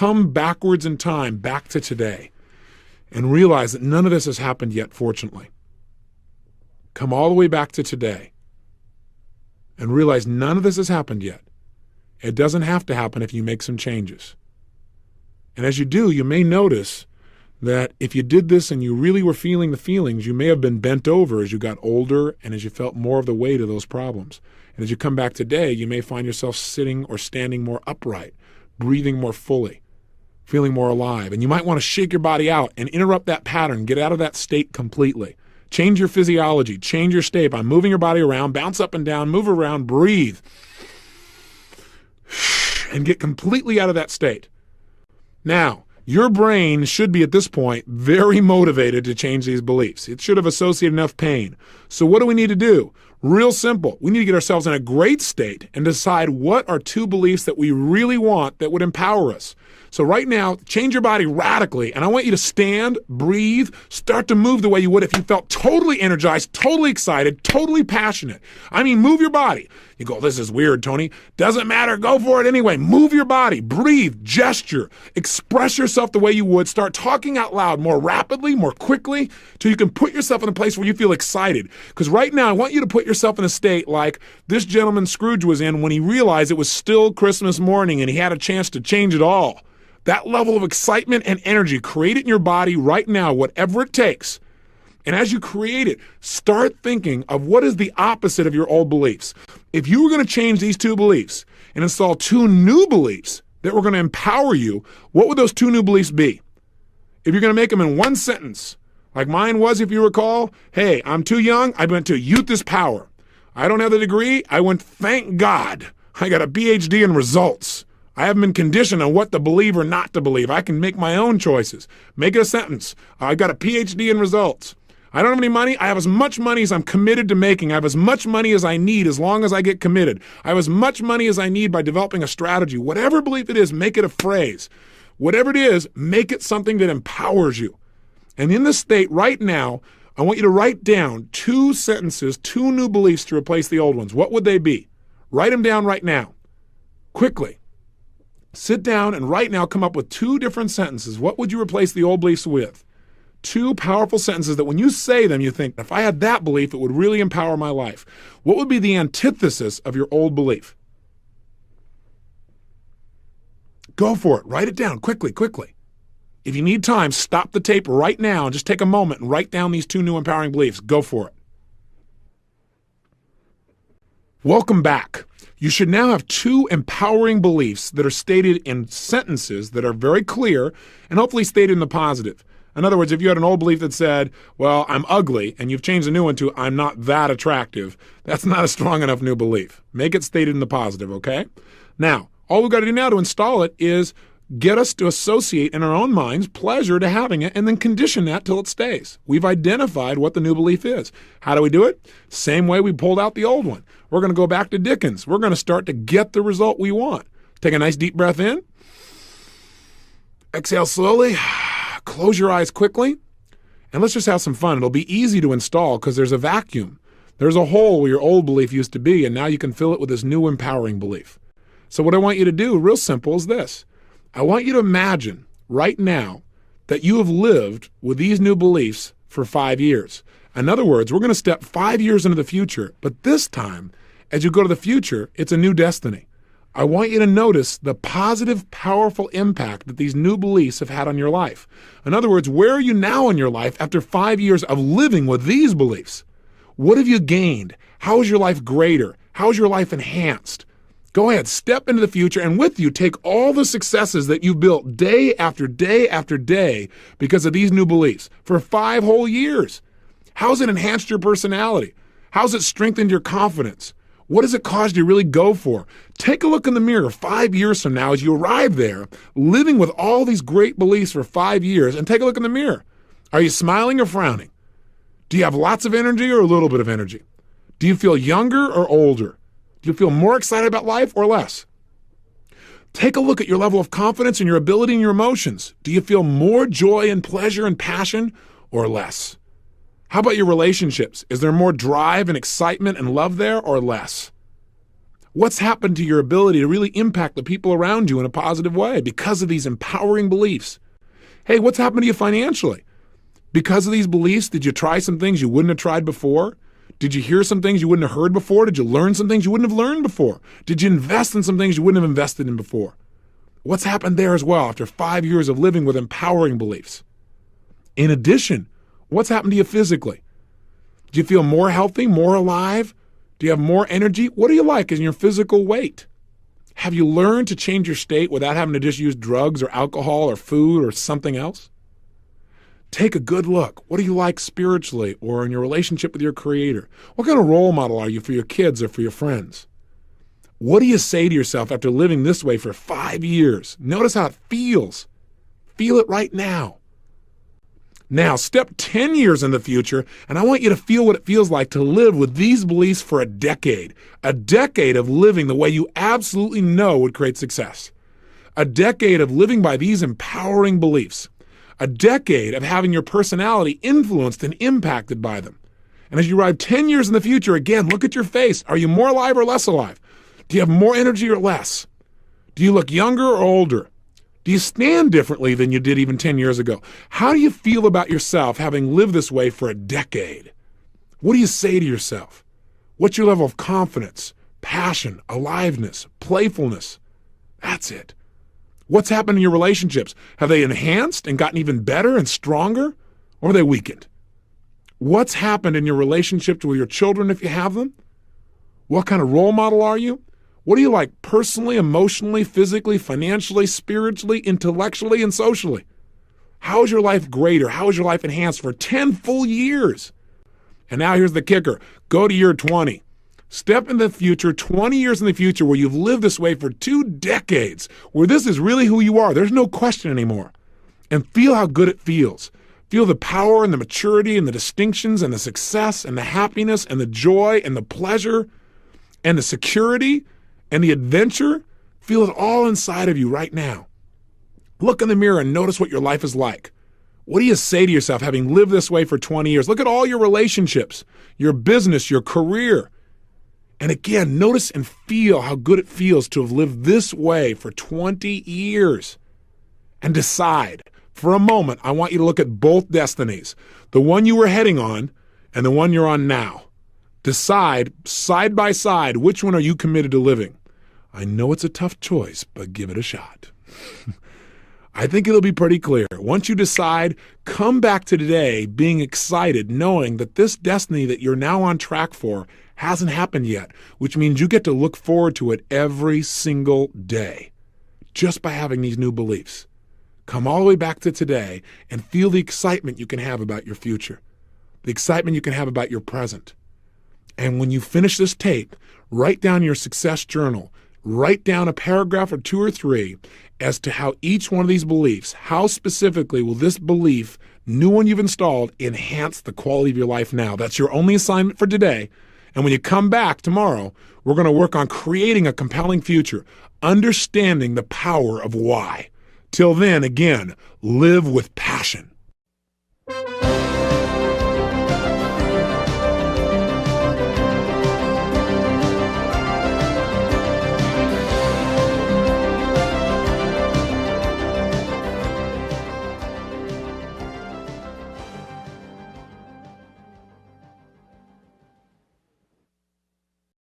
come backwards in time, back to today, and realize that none of this has happened yet, fortunately. Come all the way back to today and realize none of this has happened yet. It doesn't have to happen if you make some changes. And as you do, you may notice that if you did this and you really were feeling the feelings, you may have been bent over as you got older and as you felt more of the weight of those problems. And as you come back today, you may find yourself sitting or standing more upright, breathing more fully, feeling more alive. And you might want to shake your body out and interrupt that pattern, get out of that state completely. Change your physiology, change your state by moving your body around, bounce up and down, move around, breathe, and get completely out of that state. Now, your brain should be at this point very motivated to change these beliefs. It should have associated enough pain. So what do we need to do? Real simple. We need to get ourselves in a great state and decide what are 2 beliefs that we really want that would empower us. So right now, change your body radically, and I want you to stand, breathe, start to move the way you would if you felt totally energized, totally excited, totally passionate. I mean, move your body. You go, this is weird, Tony. Doesn't matter. Go for it anyway. Move your body. Breathe. Gesture. Express yourself the way you would. Start talking out loud more rapidly, more quickly, till you can put yourself in a place where you feel excited. Because right now, I want you to put yourself in a state like this gentleman Scrooge was in when he realized it was still Christmas morning and he had a chance to change it all. That level of excitement and energy, create it in your body right now, whatever it takes. And as you create it, start thinking of what is the opposite of your old beliefs. If you were going to change these 2 beliefs and install 2 new beliefs that were going to empower you, what would those 2 new beliefs be? If you're going to make them in one sentence, like mine was, if you recall, hey, I'm too young, I went to youth is power. I don't have the degree, I went, thank God, I got a PhD in results. I haven't been conditioned on what to believe or not to believe. I can make my own choices. Make it a sentence. I got a PhD in results. I don't have any money. I have as much money as I'm committed to making. I have as much money as I need as long as I get committed. I have as much money as I need by developing a strategy. Whatever belief it is, make it a phrase. Whatever it is, make it something that empowers you. And in this state right now, I want you to write down 2 sentences, 2 new beliefs to replace the old ones. What would they be? Write them down right now. Quickly. Sit down and right now come up with 2 different sentences. What would you replace the old beliefs with? 2 powerful sentences that when you say them, you think, if I had that belief, it would really empower my life. What would be the antithesis of your old belief? Go for it. Write it down quickly, quickly. If you need time, stop the tape right now and just take a moment and write down these 2 new empowering beliefs. Go for it. Welcome back. You should now have 2 empowering beliefs that are stated in sentences that are very clear and hopefully stated in the positive. In other words, if you had an old belief that said, well, I'm ugly, and you've changed the new one to, I'm not that attractive, that's not a strong enough new belief. Make it stated in the positive, okay? Now, all we've got to do now to install it is get us to associate in our own minds pleasure to having it and then condition that till it stays. We've identified what the new belief is. How do we do it? Same way we pulled out the old one. We're going to go back to Dickens. We're going to start to get the result we want. Take a nice deep breath in. Exhale slowly. Close your eyes quickly. And let's just have some fun. It'll be easy to install because there's a vacuum. There's a hole where your old belief used to be, and now you can fill it with this new empowering belief. So what I want you to do, real simple, is this. I want you to imagine right now that you have lived with these new beliefs for 5 years. In other words, we're going to step 5 years into the future, but this time, as you go to the future, it's a new destiny. I want you to notice the positive, powerful impact that these new beliefs have had on your life. In other words, where are you now in your life after 5 years of living with these beliefs? What have you gained? How is your life greater? How is your life enhanced? Go ahead, step into the future, and with you, take all the successes that you've built day after day after day because of these new beliefs for 5 whole years. How's it enhanced your personality? How's it strengthened your confidence? What has it caused you to really go for? Take a look in the mirror 5 years from now as you arrive there, living with all these great beliefs for 5 years, and take a look in the mirror. Are you smiling or frowning? Do you have lots of energy or a little bit of energy? Do you feel younger or older? Do you feel more excited about life or less? Take a look at your level of confidence and your ability and your emotions. Do you feel more joy and pleasure and passion or less? How about your relationships? Is there more drive and excitement and love there or less? What's happened to your ability to really impact the people around you in a positive way because of these empowering beliefs? Hey, what's happened to you financially? Because of these beliefs, did you try some things you wouldn't have tried before? Did you hear some things you wouldn't have heard before? Did you learn some things you wouldn't have learned before? Did you invest in some things you wouldn't have invested in before? What's happened there as well after 5 years of living with empowering beliefs? In addition, what's happened to you physically? Do you feel more healthy, more alive? Do you have more energy? What do you like in your physical weight? Have you learned to change your state without having to just use drugs or alcohol or food or something else? Take a good look. What do you like spiritually or in your relationship with your Creator? What kind of role model are you for your kids or for your friends? What do you say to yourself after living this way for 5 years? Notice how it feels. Feel it right now. Now, step 10 years in the future, and I want you to feel what it feels like to live with these beliefs for a decade of living the way you absolutely know would create success, a decade of living by these empowering beliefs, a decade of having your personality influenced and impacted by them. And as you arrive 10 years in the future, again, look at your face. Are you more alive or less alive? Do you have more energy or less? Do you look younger or older? Do you stand differently than you did even 10 years ago? How do you feel about yourself having lived this way for a decade? What do you say to yourself? What's your level of confidence, passion, aliveness, playfulness? That's it. What's happened in your relationships? Have they enhanced and gotten even better and stronger? Or have they weakened? What's happened in your relationship with your children if you have them? What kind of role model are you? What do you like personally, emotionally, physically, financially, spiritually, intellectually, and socially? How is your life greater? How is your life enhanced for 10 full years? And now here's the kicker. Go to year 20. Step in the future, 20 years in the future, where you've lived this way for 2 decades, where this is really who you are. There's no question anymore. And feel how good it feels. Feel the power and the maturity and the distinctions and the success and the happiness and the joy and the pleasure and the security and the adventure. Feel it all inside of you right now. Look in the mirror and notice what your life is like. What do you say to yourself having lived this way for 20 years? Look at all your relationships, your business, your career. And again, notice and feel how good it feels to have lived this way for 20 years. And decide, for a moment, I want you to look at both destinies, the one you were heading on and the one you're on now. Decide, side by side, which one are you committed to living? I know it's a tough choice, but give it a shot. I think it'll be pretty clear. Once you decide, come back to today being excited, knowing that this destiny that you're now on track for hasn't happened yet, which means you get to look forward to it every single day just by having these new beliefs. Come all the way back to today and feel the excitement you can have about your future, the excitement you can have about your present. And when you finish this tape, write down your success journal. Write down a paragraph or 2 or 3 as to how each one of these beliefs, how specifically will this belief, new one you've installed, enhance the quality of your life now. That's your only assignment for today. And when you come back tomorrow, we're going to work on creating a compelling future, understanding the power of why. Till then, again, live with passion.